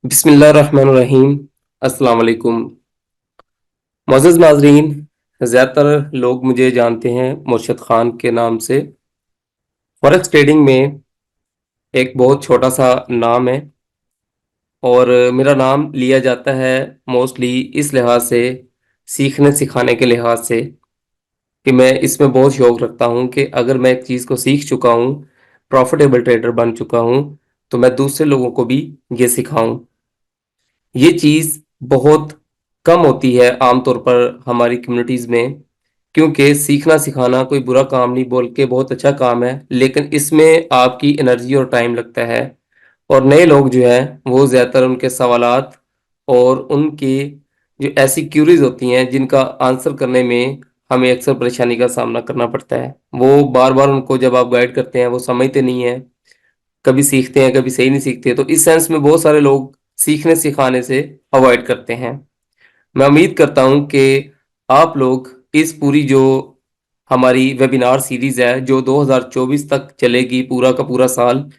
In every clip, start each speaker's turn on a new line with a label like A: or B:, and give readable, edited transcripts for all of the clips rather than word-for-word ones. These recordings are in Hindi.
A: बिस्मिल्लाहिर्रहमानिर्रहीम। अस्सलाम वालेकुम। मुअज़्ज़ज़ नाज़रीन, ज़्यादातर लोग मुझे जानते हैं मुर्शद ख़ान के नाम से। फॉरेक्स ट्रेडिंग में एक बहुत छोटा सा नाम है और मेरा नाम लिया जाता है मोस्टली इस लिहाज से, सीखने सिखाने के लिहाज से, कि मैं इसमें बहुत शौक़ रखता हूँ कि अगर मैं एक चीज़ को सीख चुका हूँ, प्रॉफिटेबल ट्रेडर बन चुका हूँ, तो मैं दूसरे लोगों को भी ये सिखाऊँ। ये चीज़ बहुत कम होती है आमतौर पर हमारी कम्युनिटीज़ में, क्योंकि सीखना सिखाना कोई बुरा काम नहीं, बोल के बहुत अच्छा काम है, लेकिन इसमें आपकी एनर्जी और टाइम लगता है। और नए लोग जो हैं वो ज़्यादातर उनके सवालात और उनकी जो ऐसी क्यूरीज होती हैं जिनका आंसर करने में हमें अक्सर परेशानी का सामना करना पड़ता है। वो बार बार उनको जब आप गाइड करते हैं वो समझते नहीं हैं, कभी सीखते हैं कभी सही नहीं सीखते, तो इस सेंस में बहुत सारे लोग सीखने सिखाने से अवॉइड करते हैं। मैं उम्मीद करता हूं कि आप लोग इस पूरी जो हमारी वेबिनार सीरीज है जो 2024 तक चलेगी, पूरा का पूरा साल,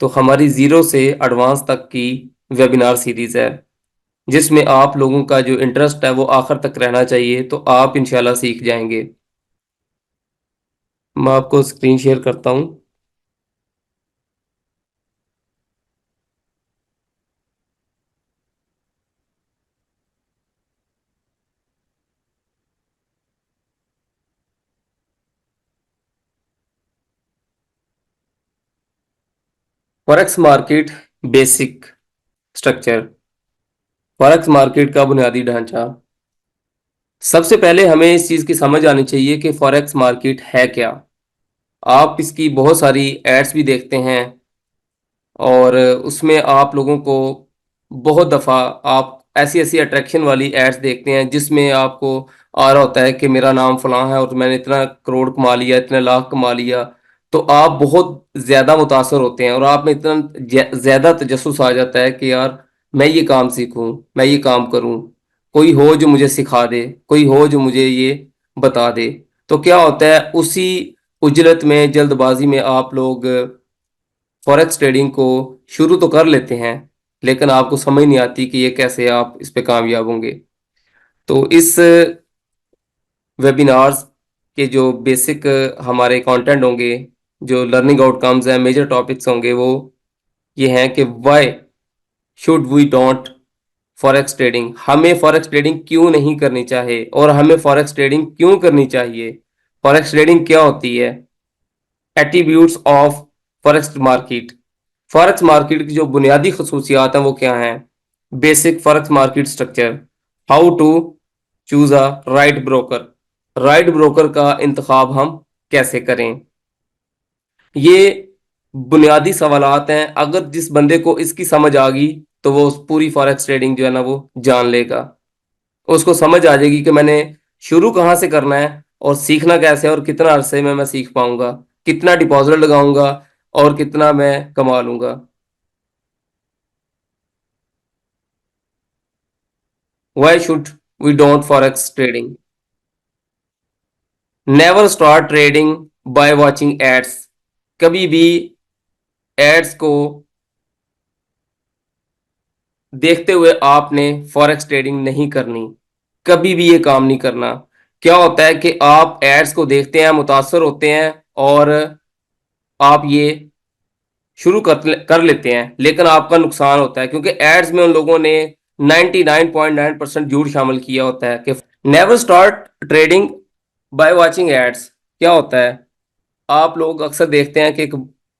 A: तो हमारी जीरो से एडवांस तक की वेबिनार सीरीज है जिसमें आप लोगों का जो इंटरेस्ट है वो आखिर तक रहना चाहिए, तो आप इंशाल्लाह सीख जाएंगे। मैं आपको स्क्रीन शेयर करता हूं। Forex market basic structure. Forex market का बुनियादी ढांचा। सबसे पहले हमें इस चीज़ की समझ आनी चाहिए कि फॉरेक्स मार्केट है क्या। आप इसकी बहुत सारी एड्स भी देखते हैं और उसमें आप लोगों को बहुत दफ़ा आप ऐसी ऐसी अट्रैक्शन वाली एड्स देखते हैं जिसमें आपको आ रहा होता है कि मेरा नाम फलां है और मैंने इतना करोड़ कमा लिया, इतने लाख कमा लिया। तो आप बहुत ज़्यादा मुतासर होते हैं और आप में इतना ज़्यादा तजस्सुस आ जाता है कि यार मैं ये काम सीखूं, मैं ये काम करूं, कोई हो जो मुझे सिखा दे, कोई हो जो मुझे ये बता दे। तो क्या होता है, उसी उजलत में जल्दबाजी में आप लोग फॉरेक्स ट्रेडिंग को शुरू तो कर लेते हैं, लेकिन आपको समझ नहीं आती कि ये कैसे आप इस पे कामयाब होंगे। तो इस वेबिनार्स के जो बेसिक हमारे कंटेंट होंगे, जो लर्निंग आउटकम्स हैं, मेजर टॉपिक्स होंगे, वो ये हैं कि why should we don't forex trading, हमें फॉरेक्स ट्रेडिंग क्यों नहीं करनी चाहिए और हमें फॉरेक्स ट्रेडिंग क्यों करनी चाहिए, फॉरेक्स ट्रेडिंग क्या होती है, attributes of forex market, forex market की जो बुनियादी खसूसियात हैं वो क्या हैं, basic forex market structure, how to choose a right broker, right broker का इंतखाब हम कैसे करें। ये बुनियादी सवालात हैं, अगर जिस बंदे को इसकी समझ आ गई तो वो उस पूरी फॉरेक्स ट्रेडिंग जो है ना वो जान लेगा। उसको समझ आ जाएगी कि मैंने शुरू कहाँ से करना है और सीखना कैसे है और कितना अरसे में मैं सीख पाऊंगा, कितना डिपॉजिट लगाऊंगा और कितना मैं कमा लूंगा। Why should we don't forex trading? Never start trading by watching ads. कभी भी एड्स को देखते हुए आपने फॉरेक्स ट्रेडिंग नहीं करनी, कभी भी ये काम नहीं करना। क्या होता है कि आप एड्स को देखते हैं, मुतासर होते हैं और आप ये शुरू कर लेते हैं, लेकिन आपका नुकसान होता है क्योंकि एड्स में उन लोगों ने 99.9% झूठ शामिल किया होता है कि never start trading by watching ads. क्या होता है, आप लोग अक्सर देखते हैं कि एक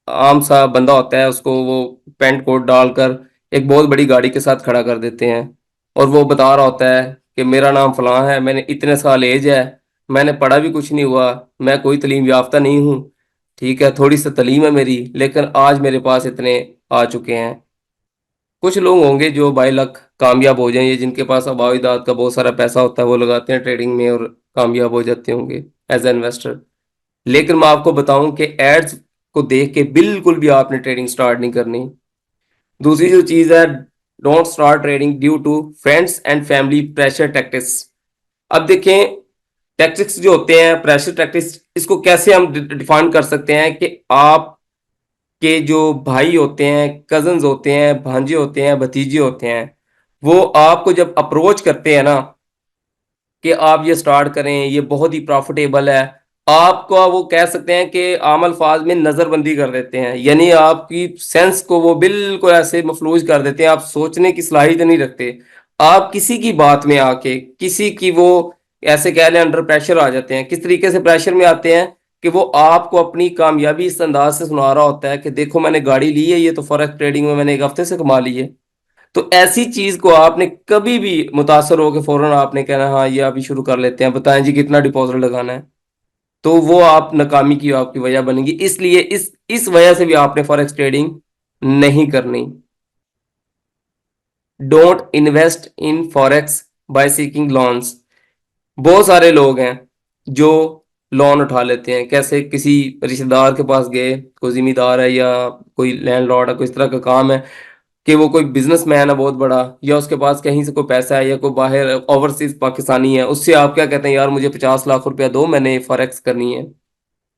A: आम सा बंदा होता है, उसको वो पैंट कोट डालकर एक बहुत बड़ी गाड़ी के साथ खड़ा कर देते हैं और वो बता रहा होता है कि मेरा नाम फलां है, मैंने इतने साल एज है, मैंने पढ़ा भी कुछ नहीं हुआ, मैं कोई तलीम याफ्ता नहीं हूँ, ठीक है थोड़ी सी तलीम है मेरी, लेकिन आज मेरे पास इतने आ चुके हैं। कुछ लोग होंगे जो बाई लक कामयाब हो जाएं, ये जिनके पास आबाविदात का बहुत सारा पैसा होता है वो लगाते हैं ट्रेडिंग में और कामयाब हो जाते होंगे एज ए इन्वेस्टर। लेकिन मैं आपको बताऊं कि एड्स को देख के बिल्कुल भी आपने ट्रेडिंग स्टार्ट नहीं करनी। दूसरी जो चीज है, don't start trading due to friends and family pressure tactics. अब देखें, टैक्टिक्स जो होते हैं, प्रेशर टैक्टिक्स, इसको कैसे हम डिफाइन कर सकते हैं कि आप कि जो भाई होते हैं, कजन्स होते हैं, भांजे होते हैं, भतीजे होते हैं, वो आपको जब अप्रोच करते हैं ना कि आप ये स्टार्ट करें, ये बहुत ही प्रॉफिटेबल है, आपको वो कह सकते हैं कि आम अल्फाज में नजरबंदी कर देते हैं, यानी आपकी सेंस को वो बिल्कुल ऐसे मफलूज कर देते हैं, आप सोचने की सलाहियत नहीं रखते। आप किसी की बात में आके किसी की वो ऐसे कह लें अंडर प्रेशर आ जाते हैं। किस तरीके से प्रेशर में आते हैं कि वो आपको अपनी कामयाबी इस अंदाज से सुना रहा होता है कि देखो मैंने गाड़ी ली है, ये तो फॉरेक्स ट्रेडिंग में मैंने एक हफ्ते से कमा ली है। तो ऐसी चीज को आपने कभी भी मुतासर हो के फौरन आपने कहना हाँ ये अभी शुरू कर लेते हैं, बताएं जी कितना डिपॉजिट लगाना है, तो वो आप नाकामी की आपकी वजह बनेगी। इसलिए इस वजह से भी आपने फॉरेक्स ट्रेडिंग नहीं करनी। Don't invest in forex by seeking loans. बहुत सारे लोग हैं जो लोन उठा लेते हैं, कैसे किसी रिश्तेदार के पास गए, कोई जिम्मेदार है या कोई लैंडलॉर्ड है, कोई इस तरह का काम है कि वो कोई बिजनेसमैन है बहुत बड़ा, या उसके पास कहीं से कोई पैसा है, या कोई बाहर ओवरसीज पाकिस्तानी है, उससे आप क्या कहते हैं यार मुझे 50 लाख रुपया दो, मैंने फॉरेक्स करनी है।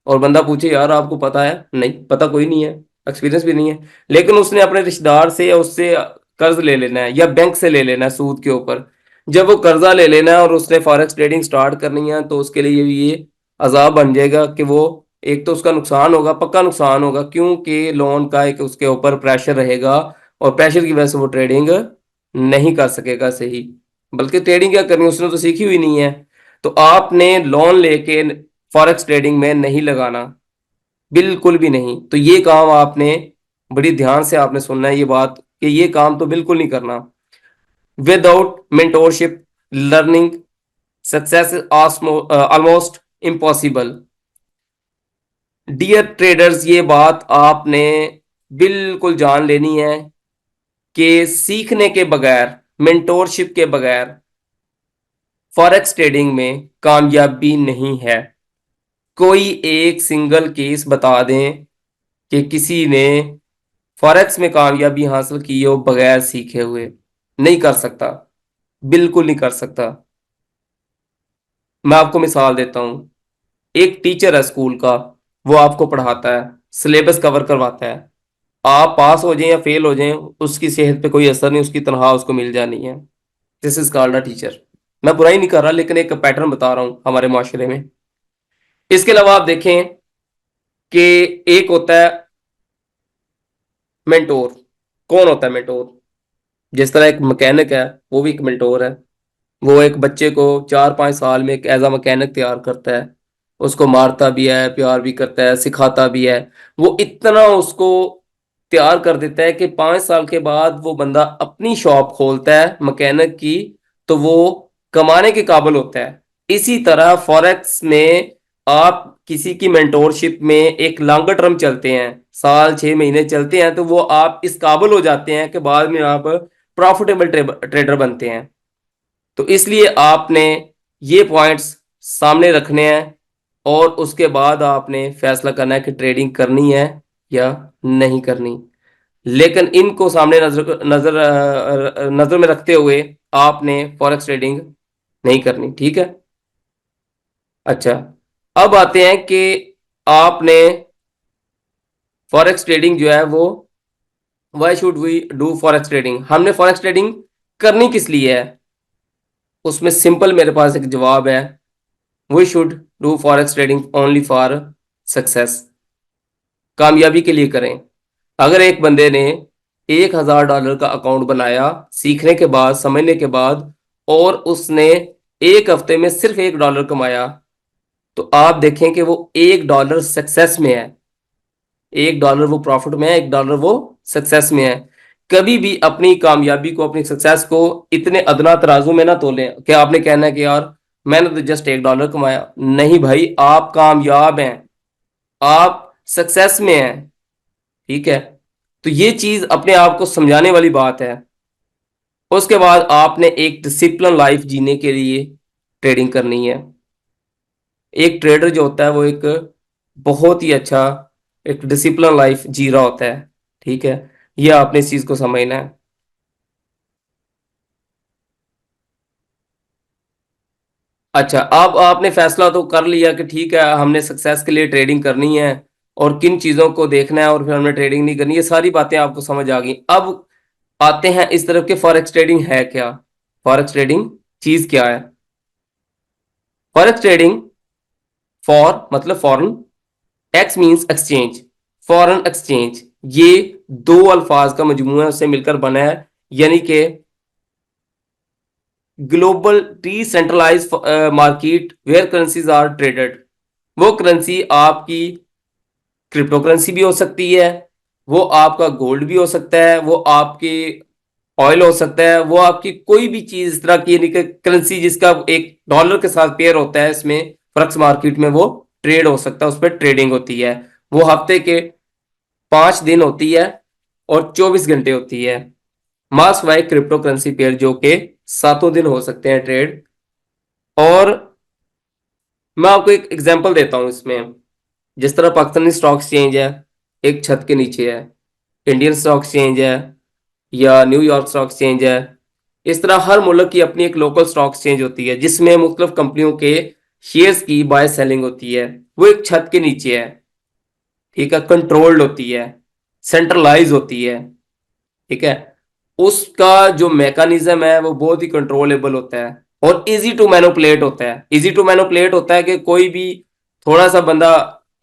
A: और बंदा पूछे यार आपको पता है? नहीं पता, कोई नहीं है, एक्सपीरियंस भी नहीं है। लेकिन उसने अपने रिश्तेदार से या उससे कर्ज ले लेना है या बैंक से ले लेना है सूद के ऊपर। जब वो कर्जा ले लेना है और उसने फॉरेक्स ट्रेडिंग स्टार्ट करनी है, तो उसके लिए ये अजाब बन जाएगा कि वो एक तो उसका नुकसान होगा, पक्का नुकसान होगा, क्योंकि लोन का एक उसके ऊपर प्रेशर रहेगा, और प्रेशर की वजह से वो ट्रेडिंग नहीं कर सकेगा सही। बल्कि ट्रेडिंग क्या करनी, उसने तो सीखी हुई नहीं है। तो आपने लोन लेके फॉरेक्स ट्रेडिंग में नहीं लगाना, बिल्कुल भी नहीं। तो ये काम आपने बड़ी ध्यान से आपने सुनना है ये बात, कि ये काम तो बिल्कुल नहीं करना। Without mentorship learning success is almost impossible. Dear traders, ये बात आपने बिल्कुल जान लेनी है कि सीखने के बगैर, मेंटोरशिप के बगैर फॉरेक्स ट्रेडिंग में कामयाबी नहीं है। कोई एक सिंगल केस बता दें कि किसी ने फॉरेक्स में कामयाबी हासिल की हो बगैर सीखे हुए। नहीं कर सकता, बिल्कुल नहीं कर सकता। मैं आपको मिसाल देता हूं। एक टीचर है स्कूल का, वो आपको पढ़ाता है, सिलेबस कवर करवाता है, आप पास हो जाएं या फेल हो जाएं उसकी सेहत पे कोई असर नहीं, उसकी तनख्वाह उसको मिल जानी है। This is called a teacher. मैं बुराई नहीं कर रहा, लेकिन एक पैटर्न बता रहा हूं हमारे माशरे में। इसके अलावा आप देखें कि एक होता है मेंटोर। कौन होता है मेंटोर? जिस तरह एक मैकेनिक है, वो भी एक मेंटोर है। वो एक बच्चे को 4-5 साल में एक एज अ मैकेनिक तैयार करता है, उसको मारता भी है, प्यार भी करता है, सिखाता भी है। वो इतना उसको तैयार कर देता है कि 5 साल के बाद वो बंदा अपनी शॉप खोलता है मैकेनिक की, तो वो कमाने के काबिल होता है। इसी तरह फॉरेक्स में आप किसी की मेंटोरशिप में एक लॉन्गर टर्म चलते हैं, साल 6 महीने चलते हैं, तो वो आप इस काबिल हो जाते हैं कि बाद में आप प्रॉफिटेबल ट्रेडर बनते हैं। तो इसलिए आपने ये पॉइंट्स सामने रखने हैं, और उसके बाद आपने फैसला करना है कि ट्रेडिंग करनी है या नहीं करनी। लेकिन इनको सामने नजर नजर नजर में रखते हुए आपने फॉरेक्स ट्रेडिंग नहीं करनी, ठीक है? अच्छा, अब आते हैं कि आपने फॉरेक्स ट्रेडिंग जो है वो, why should we do forex trading, हमने फॉरेक्स ट्रेडिंग करनी किस लिए है? उसमें सिंपल मेरे पास एक जवाब है। We should do forex trading only for success. कामयाबी के लिए करें। अगर एक बंदे ने $1,000 का अकाउंट बनाया सीखने के बाद, समझने के बाद, और उसने एक हफ्ते में सिर्फ $1 कमाया, तो आप देखें कि वो $1 सक्सेस में है। $1 वो प्रॉफिट में है, $1 वो सक्सेस में है। कभी भी अपनी कामयाबी को, अपनी सक्सेस को इतने अदना तराजू में ना तोलें कि आपने कहना है कि यार मैंने तो जस्ट $1 कमाया। नहीं भाई, आप कामयाब हैं, आप सक्सेस में हैं, ठीक है? तो ये चीज अपने आप को समझाने वाली बात है। उसके बाद आपने एक डिसिप्लिन लाइफ जीने के लिए ट्रेडिंग करनी है। एक ट्रेडर जो होता है वो एक बहुत ही अच्छा एक डिसिप्लिन लाइफ जी रहा होता है, ठीक है? ये आपने इस चीज को समझना है। अच्छा, अब आपने फैसला तो कर लिया कि ठीक है हमने सक्सेस के लिए ट्रेडिंग करनी है, और किन चीजों को देखना है और फिर हमने ट्रेडिंग नहीं करनी, ये सारी बातें आपको समझ आ गई। अब आते हैं इस तरफ के फॉरेक्स ट्रेडिंग है क्या। फॉरेक्स ट्रेडिंग चीज क्या है? फॉरेक्स ट्रेडिंग, फॉर मतलब foreign, x means exchange, foreign exchange, ये दो अल्फाज का मजमूआ उससे मिलकर बना है, यानी कि global decentralize market where currencies are traded. वो करेंसी आपकी क्रिप्टो करेंसी भी हो सकती है, वो आपका गोल्ड भी हो सकता है, वो आपकी ऑयल हो सकता है, वो आपकी कोई भी चीज इस तरह की करेंसी जिसका एक डॉलर के साथ पेयर होता है, इसमें फॉरेक्स मार्केट में वो ट्रेड हो सकता है, उस पर ट्रेडिंग होती है। वो हफ्ते के 5 दिन होती है और 24 घंटे होती है। मास वाइज क्रिप्टो करेंसी पेयर जो कि 7 दिन हो सकते हैं ट्रेड। और मैं आपको एक एग्जांपल देता हूं इसमें। जिस तरह पाकिस्तानी स्टॉक एक्सचेंज है, एक छत के नीचे है, इंडियन स्टॉक एक्सचेंज है या न्यूयॉर्क स्टॉक एक्सचेंज है, इस तरह हर मुल्क की अपनी एक लोकल स्टॉक एक्सचेंज होती है जिसमें मुख्तलिफ कंपनियों के शेयर्स की बाय सेलिंग होती है। वो एक छत के नीचे है, ठीक है, कंट्रोल्ड होती है, सेंट्रलाइज होती है, ठीक है। उसका जो मैकेनिज्म है वो बहुत ही कंट्रोलेबल होता है और इजी टू मैनिपुलेट होता है। इजी टू मैनिपुलेट होता है कि कोई भी थोड़ा सा बंदा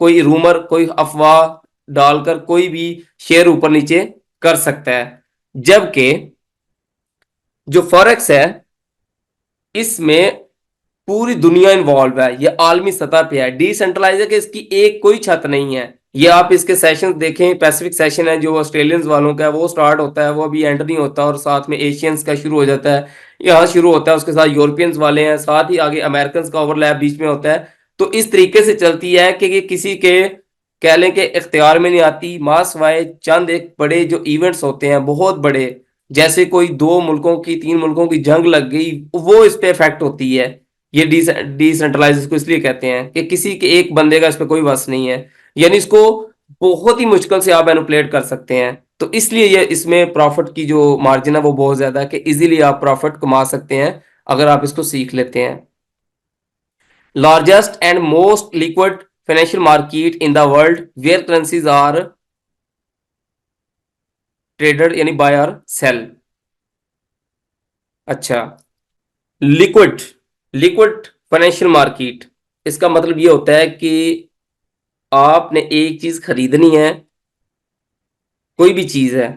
A: कोई रूमर कोई अफवाह डालकर कोई भी शेयर ऊपर नीचे कर सकता है। जबकि जो फॉरेक्स है इसमें पूरी दुनिया इन्वॉल्व है, ये आलमी सतह पे है, डिसेंट्रलाइज है कि इसकी एक कोई छत नहीं है। ये आप इसके सेशन देखें, पैसिफिक सेशन है जो ऑस्ट्रेलियंस वालों का है वो स्टार्ट होता है, वो अभी एंड नहीं होता, और साथ में एशियंस का शुरू हो जाता है, यहाँ शुरू होता है, उसके साथ यूरोपियंस वाले हैं, साथ ही आगे अमेरिकन का ओवरलैप बीच में होता है। तो इस तरीके से चलती है कि ये किसी के कह लें कि इख्तियार में नहीं आती। मास वाइज चंद एक बड़े जो इवेंट्स होते हैं बहुत बड़े, जैसे कोई 2 मुल्कों की 3 मुल्कों की जंग लग गई, वो इस पे इफेक्ट होती है। ये डिसेंट्रलाइज इसको इसलिए कहते हैं कि किसी के एक बंदे का इस पर कोई वस नहीं है, यानी इसको बहुत ही मुश्किल से आप मैनिपुलेट कर सकते हैं। तो इसलिए ये इसमें प्रॉफिट की जो मार्जिन है वो बहुत ज्यादा है कि इजीली आप प्रॉफिट कमा सकते हैं अगर आप इसको सीख लेते हैं। Largest and most liquid financial market in the world where currencies are traded यानी बाय और सेल। अच्छा, लिक्विड, लिक्विड फाइनेंशियल मार्केट, इसका मतलब ये होता है कि आपने एक चीज खरीदनी है, कोई भी चीज है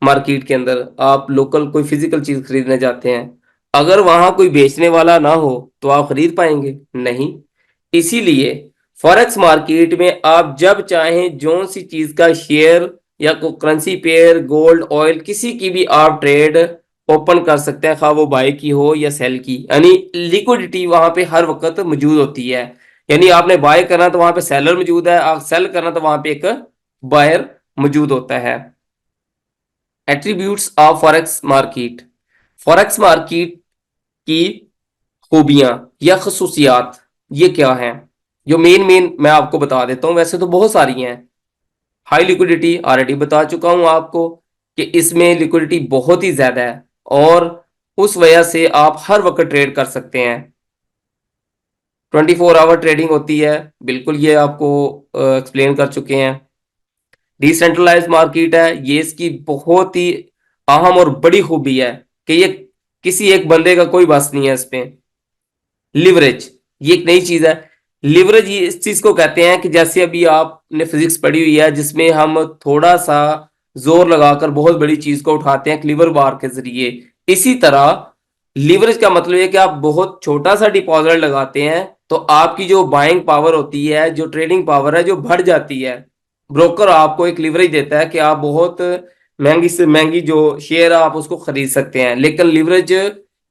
A: मार्केट के अंदर, आप लोकल कोई फिजिकल चीज खरीदने जाते हैं, अगर वहां कोई बेचने वाला ना हो तो आप खरीद पाएंगे नहीं। इसीलिए फॉरेक्स मार्केट में आप जब चाहें जो सी चीज का शेयर या कोई करेंसी पेयर गोल्ड ऑयल किसी की भी आप ट्रेड ओपन कर सकते हैं, खा वो बाय की हो या सेल की, यानी लिक्विडिटी वहां पे हर वक्त मौजूद होती है। यानी आपने बाय करना तो वहां पे सेलर मौजूद है, आप सेल करना तो वहां पे एक बायर मौजूद होता है। Attributes of forex market, forex market की खूबियां या खसूसियात ये क्या हैं, जो मेन मेन मैं आपको बता देता हूं, वैसे तो बहुत सारी हैं। हाई लिक्विडिटी ऑलरेडी बता चुका हूं आपको कि इसमें लिक्विडिटी बहुत ही ज्यादा है और उस वजह से आप हर वक्त ट्रेड कर सकते हैं। 24 आवर ट्रेडिंग होती है, बिल्कुल ये आपको एक्सप्लेन कर चुके हैं। डिसेंट्रलाइज मार्केट है, ये इसकी बहुत ही अहम और बड़ी खूबी है कि ये किसी एक बंदे का कोई बस नहीं है इस पे। लिवरेज, ये एक नई चीज है। लिवरेज ये इस चीज को कहते हैं कि जैसे अभी आपने फिजिक्स पढ़ी हुई है जिसमें हम थोड़ा सा जोर लगाकर बहुत बड़ी चीज को उठाते हैं क्लीवर बार के जरिए, इसी तरह लीवरेज का मतलब है कि आप बहुत छोटा सा डिपॉजिट लगाते हैं तो आपकी जो बाइंग पावर होती है, जो ट्रेडिंग पावर है, जो बढ़ जाती है। ब्रोकर आपको एक लीवरेज देता है कि आप बहुत महंगी से महंगी जो शेयर है आप उसको खरीद सकते हैं, लेकिन लीवरेज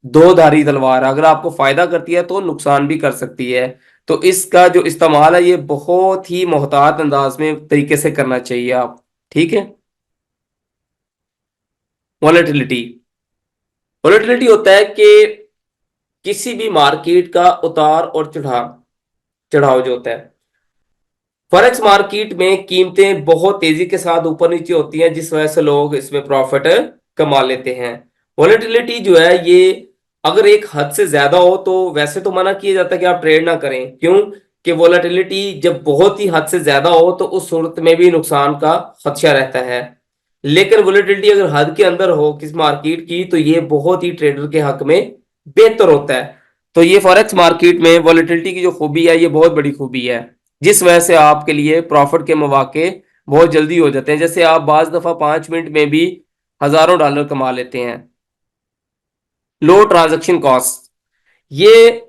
A: दो धारी तलवार है, अगर आपको फायदा करती है तो नुकसान भी कर सकती है। तो इसका जो इस्तेमाल है ये बहुत ही मोहतात अंदाज में तरीके से करना चाहिए आप, ठीक है। वॉलेटिलिटी, वॉलेटिलिटी होता है कि किसी भी मार्केट का उतार और चढ़ाव, चढ़ाव जो होता है, फॉरेक्स मार्केट में कीमतें बहुत तेजी के साथ ऊपर नीचे होती हैं जिस वजह से लोग इसमें प्रॉफिट कमा लेते हैं। वॉलेटिलिटी जो है ये अगर एक हद से ज्यादा हो तो वैसे तो मना किया जाता है कि आप ट्रेड ना करें, क्यों कि वोलेटिलिटी जब बहुत ही हद से ज्यादा हो तो उस सूरत में भी नुकसान का खदशा रहता है। लेकिन वोलेटिलिटी अगर हद के अंदर हो किस मार्केट की तो ये बहुत ही ट्रेडर के हक में बेहतर होता है। तो ये फॉरेक्स मार्केट में वोलेटिलिटी की जो खूबी है ये बहुत बड़ी खूबी है, जिस वजह से आपके लिए प्रॉफिट के मौके बहुत जल्दी हो जाते हैं। जैसे आप बाज दफा 5 मिनट में भी हजारों डॉलर कमा लेते हैं। लो ट्रांजैक्शन कॉस्ट, ये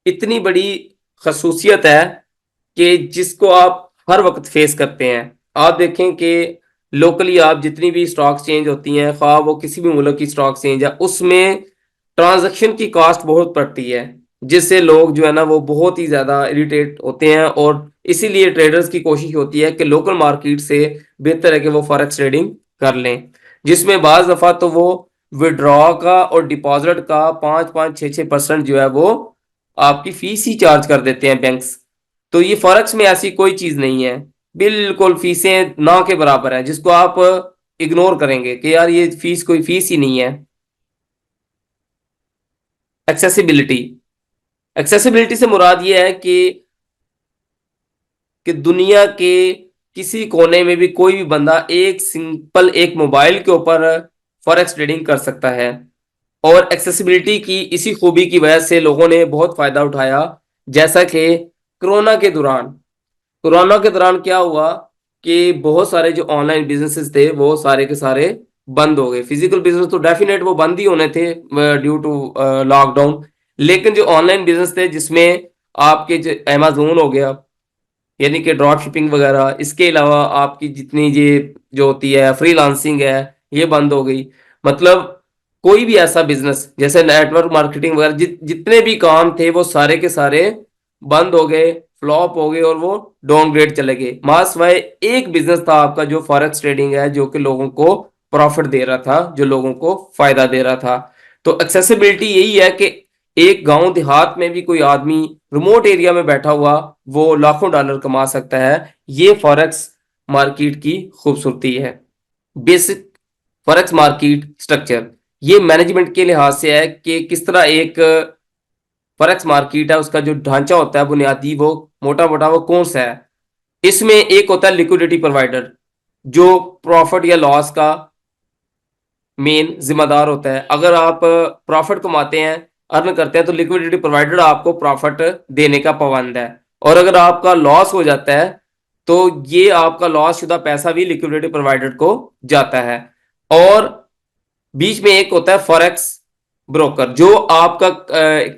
A: इतनी बड़ी खसूसियत है कि जिसको आप हर वक्त फेस करते हैं। आप देखें कि लोकली आप जितनी भी स्टॉक चेंज होती हैं, ख्वाह वो किसी भी मुल्क की स्टॉक चेंज है, उसमें ट्रांजैक्शन की कॉस्ट बहुत पड़ती है, जिससे लोग जो है ना वो बहुत ही ज्यादा इरिटेट होते हैं। और इसीलिए ट्रेडर्स की कोशिश होती है कि लोकल मार्केट से बेहतर है कि वो फॉरेक्स ट्रेडिंग कर लें, जिसमें बाज दफा तो वो विड्रॉ का और डिपॉजिट का 5-5, 6-6% जो है वो आपकी फीस ही चार्ज कर देते हैं बैंक्स। तो ये फॉरेक्स में ऐसी कोई चीज नहीं है, बिल्कुल फीसें ना के बराबर है, जिसको आप इग्नोर करेंगे कि यार ये फीस कोई फीस ही नहीं है। एक्सेसिबिलिटी, एक्सेसिबिलिटी से मुराद ये है कि दुनिया के किसी कोने में भी कोई भी बंदा एक सिंपल एक मोबाइल के ऊपर फॉरेक्स ट्रेडिंग कर सकता है। और एक्सेसिबिलिटी की इसी खूबी की वजह से लोगों ने बहुत फायदा उठाया। जैसा कि कोरोना के दौरान, कोरोना के दौरान क्या हुआ कि बहुत सारे जो ऑनलाइन बिजनेसेस थे वो सारे के सारे बंद हो गए। फिजिकल बिजनेस तो डेफिनेट वो बंद ही होने थे ड्यू टू लॉकडाउन। लेकिन जो ऑनलाइन बिजनेस थे जिसमें आपके जो अमेजोन हो गया, यानी कि ड्रॉप शिपिंग वगैरह, इसके अलावा आपकी जितनी ये जो होती है फ्रीलांसिंग है, ये बंद हो गई। मतलब कोई भी ऐसा बिजनेस जैसे नेटवर्क मार्केटिंग वगैरह जितने भी काम थे वो सारे के सारे बंद हो गए, फ्लॉप हो गए और वो डाउनग्रेड चले गए। मासवाए एक बिजनेस था आपका जो फॉरेक्स ट्रेडिंग है, जो कि लोगों को प्रॉफिट दे रहा था, जो लोगों को फायदा दे रहा था। तो एक्सेसिबिलिटी यही है कि एक गांव देहात में भी कोई आदमी रिमोट एरिया में बैठा हुआ वो लाखों डॉलर कमा सकता है। ये फॉरेक्स मार्केट की खूबसूरती है। बेसिक फॉरेक्स मार्केट स्ट्रक्चर ये मैनेजमेंट के लिहाज से है कि किस तरह एक फॉरेक्स मार्केट है उसका जो ढांचा होता है बुनियादी, वो मोटा मोटा वो कौन सा है। इसमें एक होता है लिक्विडिटी प्रोवाइडर, जो प्रॉफिट या लॉस का मेन जिम्मेदार होता है। अगर आप प्रॉफिट कमाते हैं, अर्न करते हैं, तो लिक्विडिटी प्रोवाइडर आपको प्रॉफिट देने का पाबंद है। और अगर आपका लॉस हो जाता है तो ये आपका लॉस शुदा पैसा भी लिक्विडिटी प्रोवाइडर को जाता है। और बीच में एक होता है फॉरेक्स ब्रोकर, जो आपका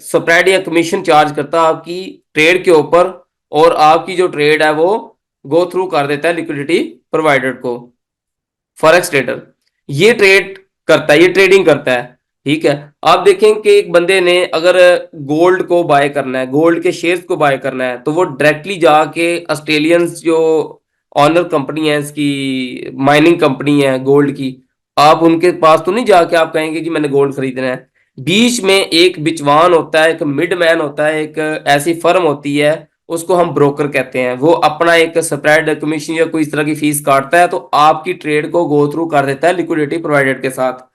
A: स्प्रेड या कमीशन चार्ज करता है आपकी ट्रेड के ऊपर, और आपकी जो ट्रेड है वो गो थ्रू कर देता है लिक्विडिटी प्रोवाइडर को। फॉरेक्स ट्रेडर ये ट्रेड करता है, ये ट्रेडिंग करता है। ठीक है, आप देखें कि एक बंदे ने अगर गोल्ड को बाय करना है, गोल्ड के शेयर्स को बाय करना है, तो वो डायरेक्टली जाके ऑस्ट्रेलियंस जो ऑनर कंपनी है, इसकी माइनिंग कंपनी है गोल्ड की, आप उनके पास तो नहीं जाके आप कहेंगे जी मैंने गोल्ड खरीदना है। बीच में एक बिचवान होता है, एक मिड मैन होता है, एक ऐसी फर्म होती है, उसको हम ब्रोकर कहते हैं। वो अपना एक स्प्रेड कमीशन या कोई इस तरह की फीस काटता है, तो आपकी ट्रेड को गो थ्रू कर देता है लिक्विडिटी प्रोवाइडर के साथ।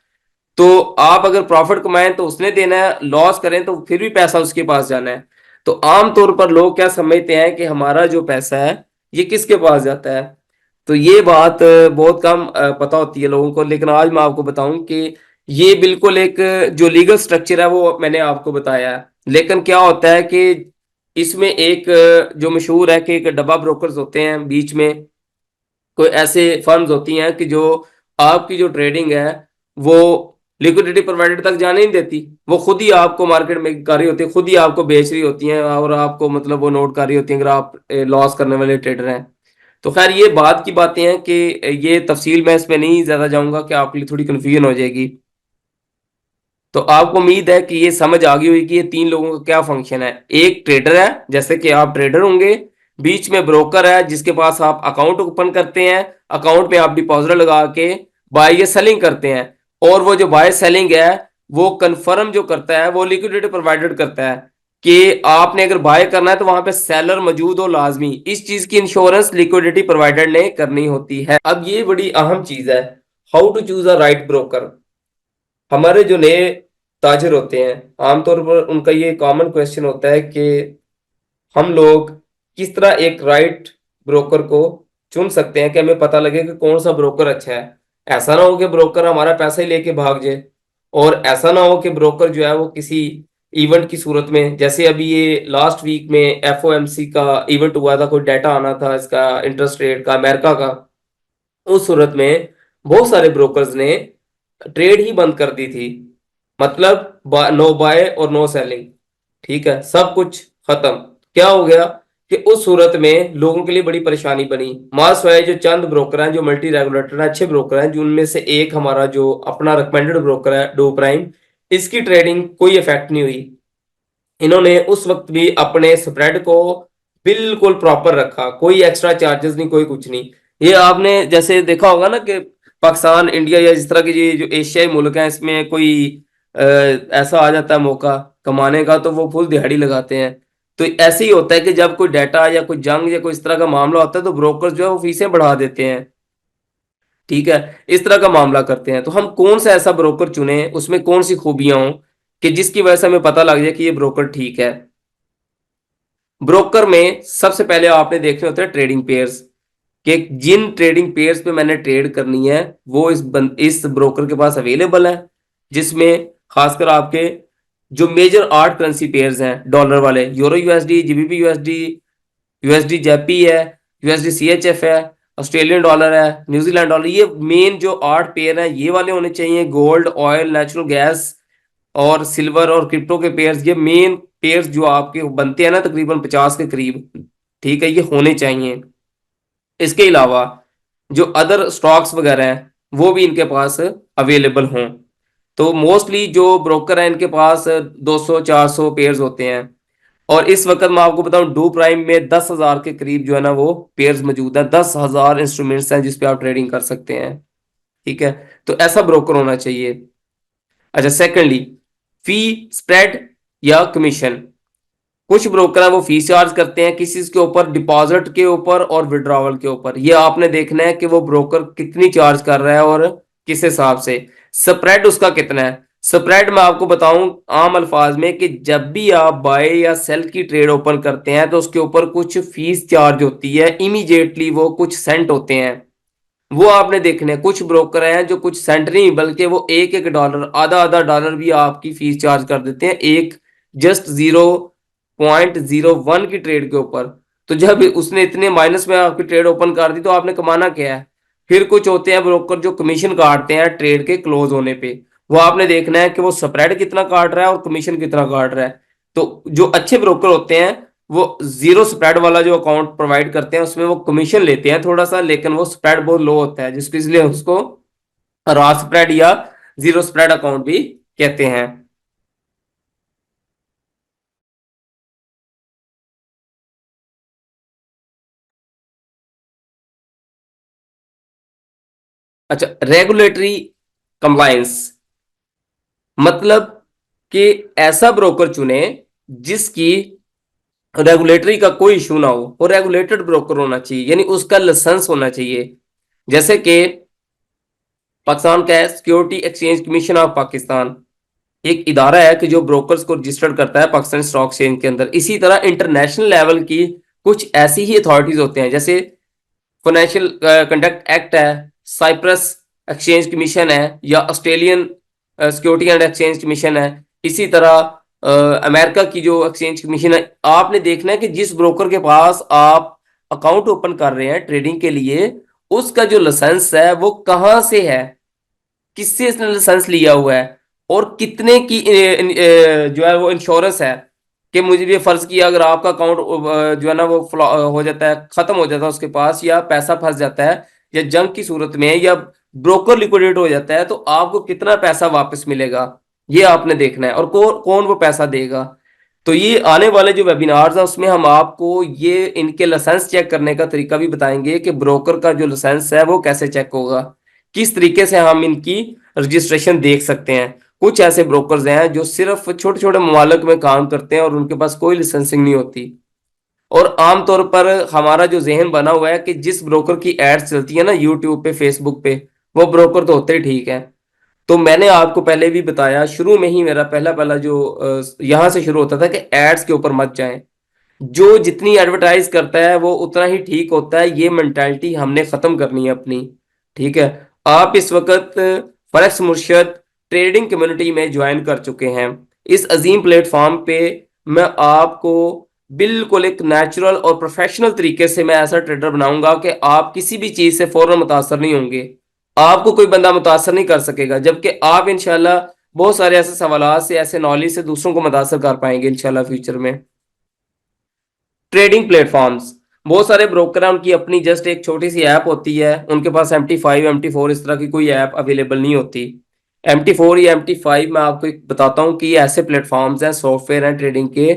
A: तो आप अगर प्रॉफिट कमाएं तो उसने देना है, लॉस करें तो फिर भी पैसा उसके पास जाना है। तो आमतौर पर लोग क्या समझते हैं कि हमारा जो पैसा है ये किसके पास जाता है। तो ये बात बहुत कम पता होती है लोगों को। लेकिन आज मैं आपको बताऊं कि ये बिल्कुल एक जो लीगल स्ट्रक्चर है वो मैंने आपको बताया है। लेकिन क्या होता है कि इसमें एक जो मशहूर है कि एक डब्बा ब्रोकर्स होते हैं बीच में, कोई ऐसे फर्म्स होती हैं कि जो आपकी जो ट्रेडिंग है वो लिक्विडिटी प्रोवाइडर तक जाने नहीं देती। वो खुद ही आपको मार्केट में कर रही होती है, खुद ही आपको बेच रही होती हैं, और आपको मतलब वो नोट कर रही होती हैं अगर आप लॉस करने वाले ट्रेडर हैं। तो खैर ये बात की बातें हैं कि ये तफसील मैं इसमें नहीं ज्यादा जाऊंगा कि आपके लिए थोड़ी कंफ्यूजन हो जाएगी। तो आपको उम्मीद है कि ये समझ आ गई होगी कि ये तीन लोगों का क्या फंक्शन है। एक ट्रेडर है, जैसे कि आप ट्रेडर होंगे। बीच में ब्रोकर है जिसके पास आप अकाउंट ओपन करते हैं, अकाउंट में आप डिपॉजिट लगा के बाय या सेलिंग करते हैं। और वो जो बाय सेलिंग है वो कंफर्म जो करता है वो लिक्विडिटी प्रोवाइडर करता है कि आपने अगर बाय करना है तो वहां पे सेलर मौजूद हो लाजमी। इस चीज की इंश्योरेंस लिक्विडिटी प्रोवाइडर ने करनी होती है। अब ये बड़ी अहम चीज है, how to choose a right broker. हमारे जो नए ताजिर होते हैं आमतौर पर उनका ये कॉमन क्वेश्चन होता है कि हम लोग किस तरह एक राइट ब्रोकर को चुन सकते हैं कि हमें पता लगे कि कौन सा ब्रोकर अच्छा है। ऐसा ना हो कि ब्रोकर हमारा पैसा ही लेके भाग जाए, और ऐसा ना हो कि ब्रोकर जो है वो किसी इवेंट की सूरत में, जैसे अभी ये लास्ट वीक में एफओएमसी का इवेंट हुआ था, कोई डाटा आना था इसका इंटरेस्ट रेट का अमेरिका का। उस सूरत में बहुत सारे ब्रोकर्स ने ट्रेड ही बंद कर दी थी, मतलब नो बाय और नो सेलिंग। ठीक है, सब कुछ खत्म। क्या हो गया कि उस सूरत में लोगों के लिए बड़ी परेशानी बनी। मास वाइज जो चंद ब्रोकर हैं जो मल्टी रेगुलेटर हैं, अच्छे ब्रोकर हैं, जिनमें से एक हमारा जो अपना रिकमेंडेड ब्रोकर है डो प्राइम, इसकी ट्रेडिंग कोई इफेक्ट नहीं हुई। इन्होंने उस वक्त भी अपने स्प्रेड को बिल्कुल प्रॉपर रखा, कोई एक्स्ट्रा चार्जेस नहीं, कोई कुछ नहीं। ये आपने जैसे देखा होगा ना कि पाकिस्तान, इंडिया या इस तरह के ये जो एशियाई मुल्क हैं, इसमें कोई ऐसा आ जाता है मौका कमाने का, तो वो फुल दिहाड़ी लगाते हैं। तो ऐसे ही होता है कि जब कोई डाटा या कोई जंग या कोई इस तरह का मामला होता है, तो ब्रोकर जो है वो फीसें बढ़ा देते हैं। ठीक है, इस तरह का मामला करते हैं। तो हम कौन सा ऐसा ब्रोकर चुने, उसमें कौन सी खूबियां हो कि जिसकी वजह से हमें पता लग जाए कि ये ब्रोकर ठीक है। ब्रोकर में सबसे पहले आपने देखने होते हैं ट्रेडिंग पेयर्स, कि जिन ट्रेडिंग पेयर्स पे मैंने ट्रेड करनी है वो इस ब्रोकर के पास अवेलेबल है, जिसमें खासकर आपके जो मेजर 8 करेंसी पेयर्स हैं डॉलर वाले, euro USD, GBP USD, USD JP है, यूएसडी सीएचएफ है, ऑस्ट्रेलियन डॉलर है, न्यूजीलैंड डॉलर, ये मेन जो 8 पेयर हैं ये वाले होने चाहिए। गोल्ड, ऑयल, नेचुरल गैस और सिल्वर और क्रिप्टो के पेयर्स, ये मेन पेयर्स जो आपके बनते हैं ना तकरीबन 50 के करीब, ठीक है, ये होने चाहिए। इसके अलावा जो अदर स्टॉक्स वगैरह हैं वो भी इनके पास अवेलेबल हों। तो मोस्टली जो ब्रोकर हैं इनके पास 200-400 पेयर्स होते हैं। और इस वक्त मैं आपको बताऊं डू प्राइम में 10,000 के करीब जो है ना वो पेयर्स मौजूद हैं, 10,000 इंस्ट्रूमेंट्स हैं जिसपे आप ट्रेडिंग कर सकते हैं। ठीक है, तो ऐसा ब्रोकर होना चाहिए। अच्छा, सेकेंडली, फी, स्प्रेड या कमीशन। कुछ ब्रोकर हैं वो फीस चार्ज करते हैं किसी के ऊपर, डिपॉजिट के ऊपर और विड्रॉवल के ऊपर। ये आपने देखना है कि वो ब्रोकर कितनी चार्ज कर रहा है और किस हिसाब से। स्प्रेड उसका कितना है। स्प्रेड मैं आपको बताऊं आम अल्फाज में कि जब भी आप बाय या सेल की ट्रेड ओपन करते हैं तो उसके ऊपर कुछ फीस चार्ज होती है, इमीडिएटली वो कुछ सेंट होते हैं। वो आपने देखने, कुछ ब्रोकर हैं जो कुछ सेंट नहीं बल्कि वो एक एक डॉलर, आधा आधा डॉलर भी आपकी फीस चार्ज कर देते हैं एक जस्ट 0.01 की ट्रेड के ऊपर। तो जब उसने इतने माइनस में आपकी ट्रेड ओपन कर दी तो आपने कमाना क्या है। फिर कुछ होते हैं ब्रोकर जो कमीशन काटते हैं ट्रेड के क्लोज होने पे। वो आपने देखना है कि वो स्प्रेड कितना काट रहा है और कमीशन कितना काट रहा है। तो जो अच्छे ब्रोकर होते हैं वो जीरो स्प्रेड वाला जो अकाउंट प्रोवाइड करते हैं उसमें वो कमीशन लेते हैं थोड़ा सा, लेकिन वो स्प्रेड बहुत लो होता है, जिसको इसलिए उसको रॉ स्प्रेड या जीरो स्प्रेड अकाउंट भी कहते हैं। अच्छा, रेगुलेटरी कंप्लायंस, मतलब कि ऐसा ब्रोकर चुने जिसकी रेगुलेटरी का कोई इशू ना हो, और रेगुलेटेड ब्रोकर होना चाहिए, यानी उसका लाइसेंस होना चाहिए। जैसे कि पाकिस्तान का है security exchange commission of Pakistan, एक इदारा है कि जो ब्रोकर्स को रजिस्टर्ड करता है पाकिस्तान स्टॉक एक्सचेंज के अंदर। इसी तरह इंटरनेशनल लेवल की कुछ ऐसी ही अथॉरिटीज होते हैं, जैसे फाइनेंशियल कंडक्ट एक्ट है, साइप्रस एक्सचेंज कमीशन है, या Australian security and exchange commission है। इसी तरह अमेरिका की जो एक्सचेंज कमीशन है। आपने देखना है कि जिस ब्रोकर के पास आप अकाउंट ओपन कर रहे हैं ट्रेडिंग के लिए, उसका जो लाइसेंस है वो कहाँ से है, किससे इसने लाइसेंस लिया हुआ है, और कितने की जो है वो इंश्योरेंस है। कि मुझे भी फर्ज किया अगर आपका अकाउंट जो है ना वो हो जाता है, खत्म हो जाता है उसके पास, या पैसा फंस जाता है, या जंग की सूरत में, या ब्रोकर लिक्विडेट हो जाता है, तो आपको कितना पैसा वापस मिलेगा ये आपने देखना है, और कौन वो पैसा देगा। तो ये आने वाले जो वेबिनार्स हैं उसमें हम आपको ये इनके लाइसेंस चेक करने का तरीका भी बताएंगे कि ब्रोकर का जो लाइसेंस है वो कैसे चेक होगा, किस तरीके से हम इनकी रजिस्ट्रेशन देख सकते हैं। कुछ ऐसे ब्रोकर्स हैं जो सिर्फ छोटे छोटे ममालिक में काम करते हैं और उनके पास कोई लाइसेंसिंग नहीं होती। और आमतौर पर हमारा जो जहन बना हुआ है कि जिस ब्रोकर की एड्स चलती है ना यूट्यूब पे, फेसबुक पे, वो ब्रोकर तो होते ही ठीक है। तो मैंने आपको पहले भी बताया, शुरू में ही मेरा पहला पहला जो यहाँ से शुरू होता था कि एड्स के ऊपर मत जाएं। जो जितनी एडवर्टाइज करता है वो उतना ही ठीक होता है, ये मेंटालिटी हमने खत्म करनी है अपनी। ठीक है, आप इस वक्त फॉरेक्स मुर्शद ट्रेडिंग कम्युनिटी में ज्वाइन कर चुके हैं। इस अजीम प्लेटफॉर्म पे मैं आपको बिल्कुल एक नेचुरल और प्रोफेशनल तरीके से मैं ऐसा ट्रेडर बनाऊंगा कि आप किसी भी चीज से फौरन मुतासर नहीं होंगे, आपको कोई बंदा मुतासर नहीं कर सकेगा, जबकि आप इंशाल्लाह बहुत सारे ऐसे सवालात से, ऐसे नॉलेज से दूसरों को मुतासर कर पाएंगे इंशाल्लाह फ्यूचर में। ट्रेडिंग प्लेटफॉर्म्स, बहुत सारे ब्रोकर हैं, उनकी अपनी जस्ट एक छोटी सी ऐप होती है, उनके पास MT5 MT4 इस तरह की कोई ऐप अवेलेबल नहीं होती। MT4 या MT5 मैं आपको एक बताता हूँ कि ये ऐसे प्लेटफॉर्म्स हैं, सॉफ्टवेयर हैं ट्रेडिंग के,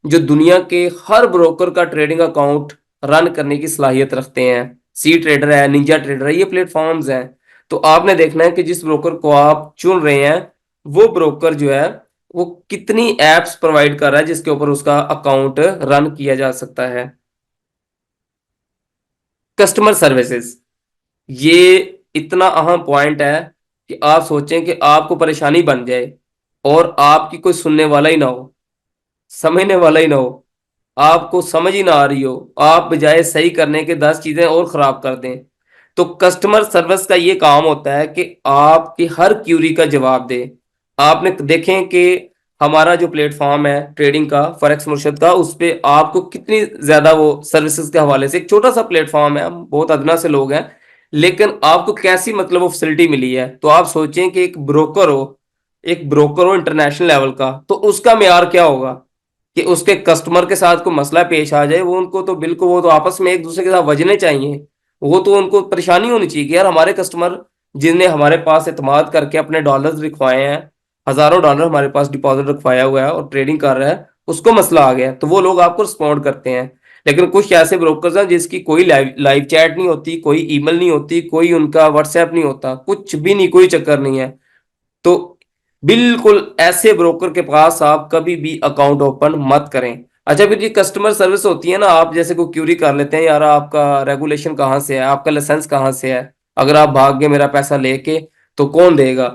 A: जो दुनिया के हर ब्रोकर का ट्रेडिंग अकाउंट रन करने की सलाहियत रखते हैं। सी ट्रेडर है, निंजा ट्रेडर है, ये प्लेटफॉर्म्स हैं। तो आपने देखना है कि जिस ब्रोकर को आप चुन रहे हैं वो ब्रोकर जो है वो कितनी एप्स प्रोवाइड कर रहा है जिसके ऊपर उसका अकाउंट रन किया जा सकता है। कस्टमर सर्विसेज, ये इतना अहम पॉइंट है कि आप सोचें कि आपको परेशानी बन जाए और आपकी कोई सुनने वाला ही ना हो, समझने वाला ही ना हो, आपको समझ ही ना आ रही हो, आप बजाय सही करने के 10 चीजें और खराब कर दें। तो कस्टमर सर्विस का ये काम होता है कि आपकी हर क्यूरी का जवाब दे। आपने देखें कि हमारा जो प्लेटफॉर्म है ट्रेडिंग का, फॉरेक्स मुर्शद का, उस पे आपको कितनी ज्यादा वो सर्विसेज के हवाले से, एक छोटा सा प्लेटफॉर्म है, हम बहुत अदना से लोग हैं, लेकिन आपको कैसी मतलब वो फैसिलिटी मिली है। तो आप सोचें कि एक ब्रोकर हो इंटरनेशनल लेवल का, तो उसका मेयार क्या होगा कि उसके कस्टमर के साथ कोई मसला पेश आ जाए, वो उनको तो बिल्कुल, वो तो आपस में एक दूसरे के साथ वजने चाहिए, वो तो उनको परेशानी होनी चाहिए कि यार हमारे कस्टमर जिनने हमारे पास एतमाद करके अपने डॉलर्स रखवाए हैं, हजारों डॉलर हमारे पास डिपॉजिट रखवाया हुआ है और ट्रेडिंग कर रहा है, उसको मसला आ गया तो वो लोग आपको रिस्पॉन्ड करते हैं। लेकिन कुछ ऐसे ब्रोकर्स हैं जिसकी कोई लाइव चैट नहीं होती, कोई ईमेल नहीं होती, कोई उनका व्हाट्सएप नहीं होता, कुछ भी नहीं, कोई चक्कर नहीं है। तो बिल्कुल ऐसे ब्रोकर के पास आप कभी भी अकाउंट ओपन मत करें। अच्छा, फिर ये कस्टमर सर्विस होती है ना, आप जैसे कोई क्यूरी कर लेते हैं, यार आपका रेगुलेशन कहाँ से है, आपका लाइसेंस कहाँ से है, अगर आप भाग गए मेरा पैसा लेके तो कौन देगा।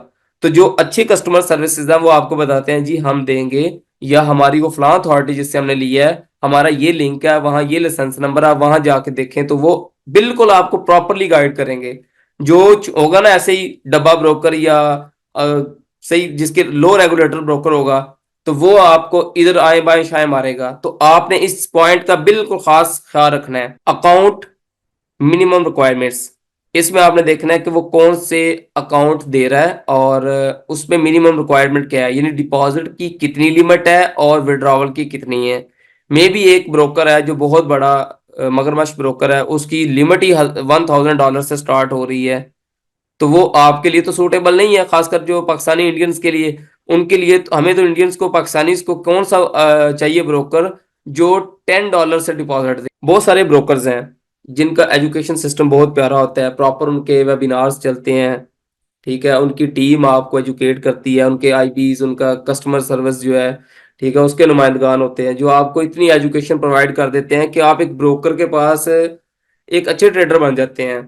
A: तो जो अच्छी कस्टमर सर्विसेज है वो आपको बताते हैं जी हम देंगे, या हमारी वो फलां अथॉरिटी जिससे हमने लिया है, हमारा ये लिंक है, वहां ये लाइसेंस नंबर, आप वहां जाके देखें, तो वो बिल्कुल आपको प्रॉपरली गाइड करेंगे। जो होगा ना ऐसे ही डब्बा ब्रोकर या सही जिसके लो रेगुलेटर ब्रोकर होगा, तो वो आपको इधर आए बाएं शाएं मारेगा। तो आपने इस पॉइंट का बिल्कुल खास ख्याल रखना है। अकाउंट मिनिमम रिक्वायरमेंट्स, इसमें आपने देखना है कि वो कौन से अकाउंट दे रहा है और उसमें मिनिमम रिक्वायरमेंट क्या है, यानी डिपॉजिट की कितनी लिमिट है और विड्रॉवल की कितनी है। मे भी एक ब्रोकर है जो बहुत बड़ा मगरमच्छ ब्रोकर है, उसकी लिमिट ही $1000 से स्टार्ट हो रही है, तो वो आपके लिए तो सूटेबल नहीं है, खासकर जो पाकिस्तानी इंडियंस के लिए। उनके लिए तो, हमें तो इंडियंस को, पाकिस्तानीज को कौन सा चाहिए ब्रोकर जो $10 से डिपॉजिट दे। बहुत सारे ब्रोकर्स हैं जिनका एजुकेशन सिस्टम बहुत प्यारा होता है, प्रॉपर उनके वेबिनार्स चलते हैं। ठीक है, उनकी टीम आपको एजुकेट करती है, उनके आईपीज, उनका कस्टमर सर्विस जो है, ठीक है, उसके नुमाइंदगान होते हैं जो आपको इतनी एजुकेशन प्रोवाइड कर देते हैं कि आप एक ब्रोकर के पास एक अच्छे ट्रेडर बन जाते हैं।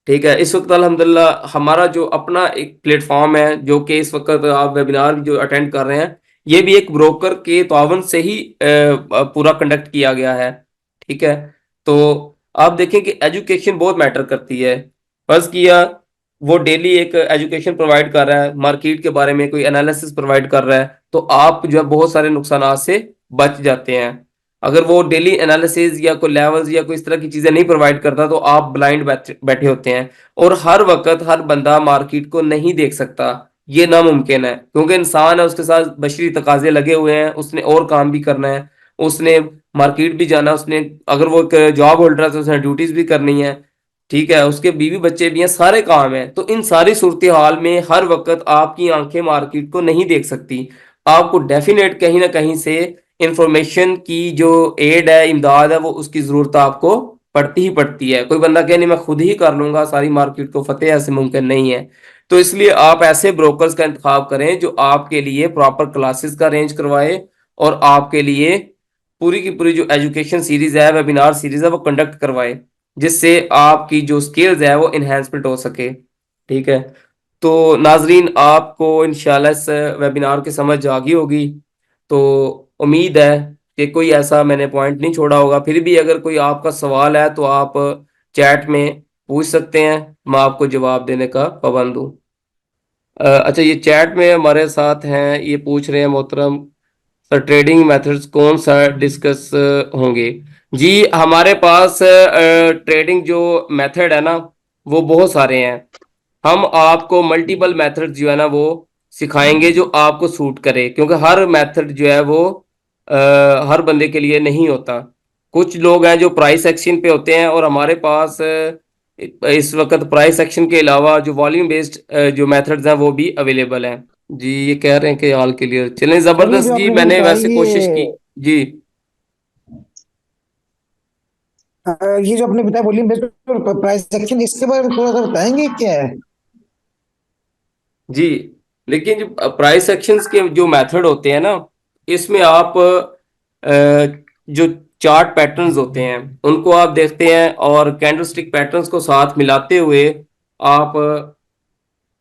A: ठीक है, इस वक्त अल्हम्दुलिल्लाह हमारा जो अपना एक प्लेटफॉर्म है, जो कि इस वक्त आप वेबिनार जो अटेंड कर रहे हैं, ये भी एक ब्रोकर के तावन से ही पूरा कंडक्ट किया गया है। ठीक है, तो आप देखें कि एजुकेशन बहुत मैटर करती है। फर्ज किया वो डेली एक एजुकेशन प्रोवाइड कर रहा है, मार्केट के बारे में कोई एनालिसिस प्रोवाइड कर रहा है, तो आप जो है बहुत सारे नुकसान से बच जाते हैं। अगर वो डेली एनालिसिस या कोई लेवल्स या कोई इस तरह की चीजें नहीं प्रोवाइड करता तो आप ब्लाइंड बैठे होते हैं। और हर वक्त हर बंदा मार्केट को नहीं देख सकता, ये नामुमकिन है, क्योंकि इंसान है, उसके साथ बशरी तकाजे लगे हुए हैं, उसने और काम भी करना है, उसने मार्केट भी जाना, उसने अगर वो एक जॉब होल्डर है तो उसने ड्यूटीज भी करनी है। ठीक है, उसके बीवी बच्चे भी हैं, सारे काम हैं, तो इन सारी सूरत हाल में हर वक्त आपकी आंखें मार्केट को नहीं देख सकती। आपको डेफिनेट कहीं ना कहीं से इंफॉर्मेशन की जो एड है, इमदाद है, वो उसकी जरूरत आपको पड़ती ही पड़ती है। कोई बंदा कहे नहीं मैं खुद ही कर लूंगा सारी मार्केट को फतेह, ऐसे मुमकिन नहीं है। तो इसलिए आप ऐसे ब्रोकर्स का इंतखाब करें जो आपके लिए प्रॉपर क्लासेस का अरेंज करवाए और आपके लिए पूरी की पूरी जो एजुकेशन सीरीज है, वेबिनार सीरीज है, वो कंडक्ट करवाए, जिससे आपकी जो स्किल्स है वो इन्हेंसमेंट हो सके। ठीक है, तो नाजरीन आपको इंशाल्लाह इस वेबिनार की समझ आ गई होगी, तो उम्मीद है कि कोई ऐसा मैंने पॉइंट नहीं छोड़ा होगा। फिर भी अगर कोई आपका सवाल है तो आप चैट में पूछ सकते हैं, मैं आपको जवाब देने का पाबंद हूँ। अच्छा, ये चैट में हमारे साथ हैं, ये पूछ रहे हैं मोहतरम सर, ट्रेडिंग मेथड्स कौन सा डिस्कस होंगे। जी, हमारे पास ट्रेडिंग जो मेथड है ना, वो बहुत सारे हैं। हम आपको मल्टीपल मेथड जो है ना वो सिखाएंगे जो आपको सूट करे, क्योंकि हर मेथड जो है वो अ, हर बंदे के लिए नहीं होता। कुछ लोग हैं जो प्राइस एक्शन पे होते हैं, और हमारे पास इस वक्त प्राइस एक्शन के अलावा जो वॉल्यूम बेस्ड जो मेथड्स हैं वो भी अवेलेबल हैं। जी, ये कह रहे हैं कि ऑल क्लियर, चलें
B: सर ये
A: जबरदस्त
B: जो
A: जी,
B: आपने
A: मैंने
B: बताया
A: वैसे कोशिश की। जी
B: ये जो आपने बताया वॉल्यूम बेस्ड प्राइस एक्शन, इसके बारे में थोड़ा सा बताएंगे क्या है?
A: जी, लेकिन जो प्राइस एक्शंस के जो मेथड होते हैं ना, इसमें आप जो चार्ट पैटर्न्स होते हैं उनको आप देखते हैं, और कैंडलस्टिक पैटर्न्स को साथ मिलाते हुए आप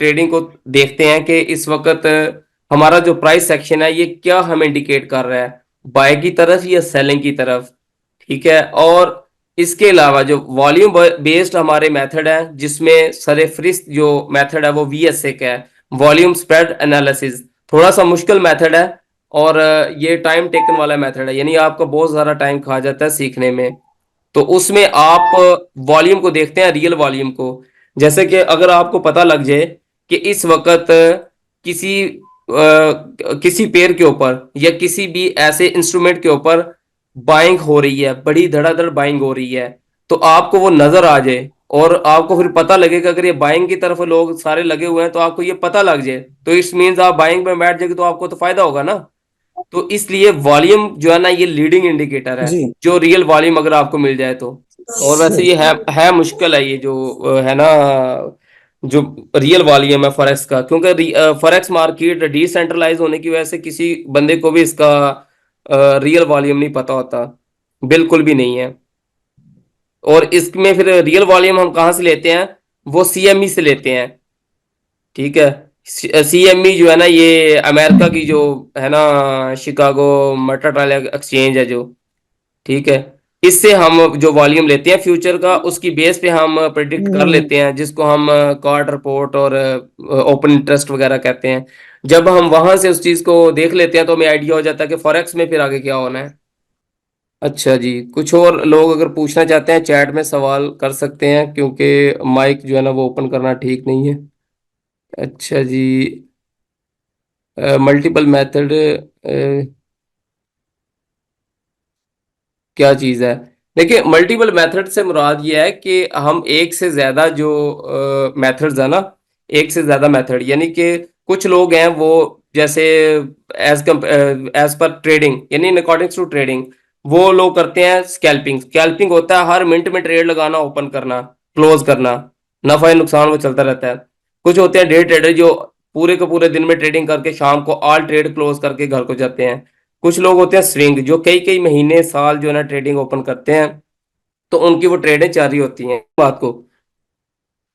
A: ट्रेडिंग को देखते हैं कि इस वक्त हमारा जो प्राइस सेक्शन है ये क्या हमें इंडिकेट कर रहा है, बाय की तरफ या सेलिंग की तरफ। ठीक है, और इसके अलावा जो वॉल्यूम बेस्ड हमारे मेथड है, जिसमें सरेफरिस्त जो मेथड है वो वीएसए का है, वॉल्यूम स्प्रेड एनालिसिस, थोड़ा सा मुश्किल मेथड है, और ये टाइम टेकन वाला मेथड है, यानी आपका बहुत ज़्यादा टाइम खा जाता है सीखने में। तो उसमें आप वॉल्यूम को देखते हैं, रियल वॉल्यूम को। जैसे कि अगर आपको पता लग जाए कि इस वक्त किसी किसी पेयर के ऊपर या किसी भी ऐसे इंस्ट्रूमेंट के ऊपर बाइंग हो रही है, बड़ी धड़ाधड़ बाइंग हो रही है, तो आपको वो नजर आ जाए, और आपको फिर पता लगे कि अगर ये बाइंग की तरफ लोग सारे लगे हुए हैं, तो आपको ये पता लग जाए, तो इट्स मीन्स आप बाइंग में बैठ जाएंगे, तो आपको तो फायदा होगा ना। तो इसलिए वॉल्यूम जो है ना, ये लीडिंग इंडिकेटर है,
B: जी।
A: जो रियल वॉल्यूम अगर आपको मिल जाए तो। और वैसे ये है मुश्किल है, ये जो है ना, जो रियल वॉल्यूम है फॉरेक्स का, क्योंकि फॉरेक्स मार्केट डिसेंट्रलाइज होने की वजह से किसी बंदे को भी इसका रियल वॉल्यूम नहीं पता होता, बिल्कुल भी नहीं है। और इसमें फिर रियल वॉल्यूम हम कहाँ से लेते हैं, वो सीएमई से लेते हैं। ठीक है, सीएमई जो है ना, ये अमेरिका की जो है ना, शिकागो मर्केंटाइल एक्सचेंज है जो। ठीक है, इससे हम जो वॉल्यूम लेते हैं फ्यूचर का, उसकी बेस पे हम प्रिडिक्ट कर
B: हम्म,
A: लेते हैं, जिसको हम कार्ड रिपोर्ट और ओपन इंटरेस्ट वगैरह कहते हैं। जब हम वहां से उस चीज को देख लेते हैं तो हमें आइडिया हो जाता है कि फॉरेक्स में फिर आगे क्या होना है। अच्छा जी, कुछ और लोग अगर पूछना चाहते हैं चैट में सवाल कर सकते हैं, क्योंकि माइक जो है ना वो ओपन करना ठीक नहीं है। अच्छा जी, मल्टीपल मेथड क्या चीज़ है। देखिए, मल्टीपल मेथड से मुराद ये है कि हम एक से ज्यादा जो मेथड्स है ना, एक से ज्यादा मेथड, यानी कि कुछ लोग हैं वो, जैसे एज पर ट्रेडिंग, यानी इन अकॉर्डिंग टू ट्रेडिंग, वो लोग करते हैं स्कैल्पिंग। स्कैल्पिंग होता है हर मिनट में ट्रेड लगाना, ओपन करना, क्लोज करना, नफा या नुकसान वो चलता रहता है। कुछ होते हैं डे ट्रेडर जो पूरे के पूरे दिन में ट्रेडिंग करके शाम को ऑल ट्रेड क्लोज करके घर को जाते हैं। कुछ लोग होते हैं स्विंग, जो कई कई महीने साल जो है ना ट्रेडिंग ओपन करते हैं, तो उनकी वो ट्रेडें जारी होती हैं बात को।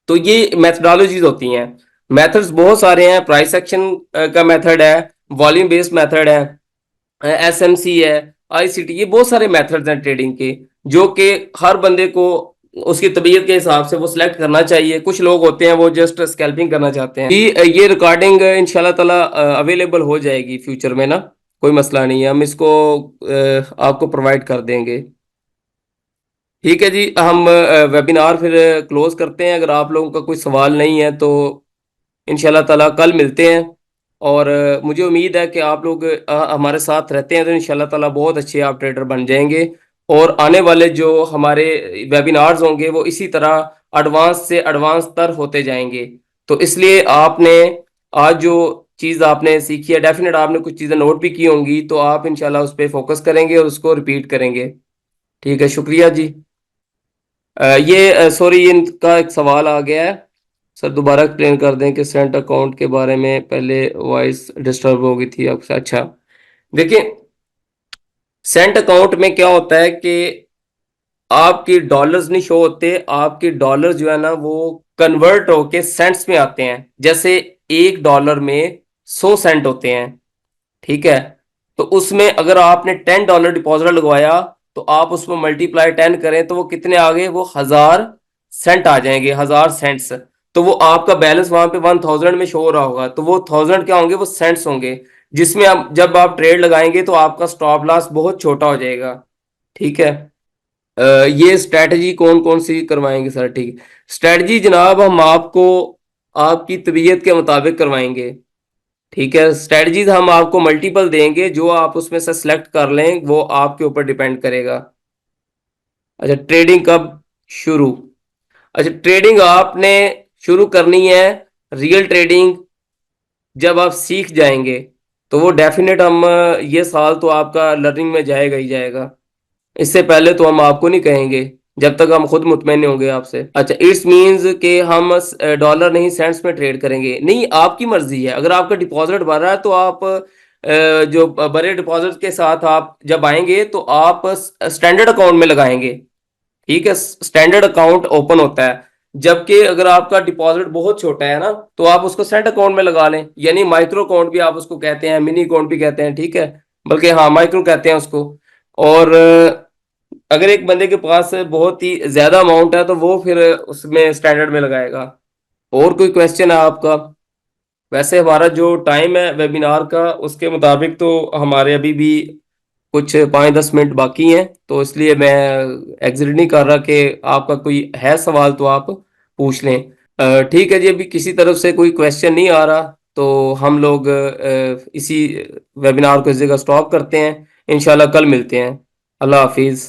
A: तो ये मैथडोलॉजीज होती हैं। मेथड्स बहुत सारे हैं, प्राइस एक्शन का मेथड है, वॉल्यूम बेस्ड मेथड है, एसएमसी है, आईसीटी, ये बहुत सारे मेथड्स हैं ट्रेडिंग के, जो कि हर बंदे को उसकी तबीयत के हिसाब से वो सिलेक्ट करना चाहिए। कुछ लोग होते हैं वो जस्ट स्कैल्पिंग करना चाहते हैं। ये रिकॉर्डिंग इंशाल्लाह ताला अवेलेबल हो जाएगी फ्यूचर में ना, कोई मसला नहीं है, हम इसको आपको प्रोवाइड कर देंगे। ठीक है जी, हम वेबिनार फिर क्लोज करते हैं। अगर आप लोगों का कोई सवाल नहीं है तो इंशाल्लाह ताला कल मिलते हैं। और मुझे उम्मीद है कि आप लोग हमारे साथ रहते हैं तो इंशाल्लाह ताला बहुत अच्छे आप ट्रेडर बन जाएंगे। और आने वाले जो हमारे वेबिनार्स होंगे वो इसी तरह एडवांस से एडवांस तर होते जाएंगे। तो इसलिए आपने आज जो चीज़ आपने सीखी है, डेफिनेट आपने कुछ चीज़ें नोट भी की होंगी, तो आप इंशाल्लाह उस पर फोकस करेंगे और उसको रिपीट करेंगे। ठीक है, शुक्रिया जी। ये सॉरी, इनका एक सवाल आ गया है, सर दोबारा एक्सप्लेन कर दें कि सेंट अकाउंट के बारे में, पहले वॉइस डिस्टर्ब हो गई थी आपसे। अच्छा, देखिए, सेंट अकाउंट में क्या होता है कि आपकी डॉलर्स नहीं शो होते, आपके डॉलर जो है ना वो कन्वर्ट होके सेंट्स में आते हैं। जैसे $1 में 100 सेंट होते हैं। ठीक है, तो उसमें अगर आपने $10 डिपॉजिट लगवाया तो आप उसमें मल्टीप्लाई 10 करें तो वो कितने आ गए, वो 1000 सेंट आ जाएंगे, 1000 सेंट्स। तो वो आपका बैलेंस वहां पे 1000 में शो हो रहा होगा, तो वो 1000 क्या होंगे, वो सेंट्स होंगे, जिसमें आप जब आप ट्रेड लगाएंगे तो आपका स्टॉप लॉस बहुत छोटा हो जाएगा। ठीक है। ये स्ट्रैटेजी कौन कौन सी करवाएंगे सर? ठीक है, स्ट्रैटेजी जनाब हम आपको आपकी तबीयत के मुताबिक करवाएंगे। ठीक है, स्ट्रैटेजीज हम आपको मल्टीपल देंगे, जो आप उसमें से सिलेक्ट कर लें वो आपके ऊपर डिपेंड करेगा। अच्छा, ट्रेडिंग कब शुरू? अच्छा, ट्रेडिंग आपने शुरू करनी है, रियल ट्रेडिंग जब आप सीख जाएंगे, तो वो डेफिनेट हम ये साल तो आपका लर्निंग में जाएगा ही जाएगा। इससे पहले तो हम आपको नहीं कहेंगे जब तक हम खुद मुतमईन नहीं होंगे आपसे। अच्छा, इट्स मीन्स कि हम डॉलर नहीं सेंट्स में ट्रेड करेंगे? नहीं, आपकी मर्जी है। अगर आपका डिपॉजिट बढ़ रहा है तो आप जो बड़े डिपॉजिट के साथ आप जब आएंगे तो आप स्टैंडर्ड अकाउंट में लगाएंगे। ठीक है, स्टैंडर्ड अकाउंट ओपन होता है। जबकि अगर आपका डिपॉजिट बहुत छोटा है ना, तो आप उसको सेंट अकाउंट में लगा लें, यानी माइक्रो अकाउंट भी आप उसको कहते हैं, मिनी अकाउंट भी कहते हैं। ठीक है, बल्कि हाँ, माइक्रो कहते हैं उसको। और अगर एक बंदे के पास बहुत ही ज्यादा अमाउंट है तो वो फिर उसमें स्टैंडर्ड में लगाएगा। और कोई क्वेश्चन है आपका? वैसे हमारा जो टाइम है वेबिनार का, उसके मुताबिक तो हमारे अभी भी कुछ 5-10 मिनट बाकी हैं, तो इसलिए मैं एग्जिट नहीं कर रहा कि आपका कोई है सवाल तो आप पूछ लें। ठीक है जी, अभी किसी तरफ से कोई क्वेश्चन नहीं आ रहा, तो हम लोग इसी वेबिनार को इस जगह स्टॉप करते हैं। इंशाल्लाह कल मिलते हैं। अल्लाह हाफिज़।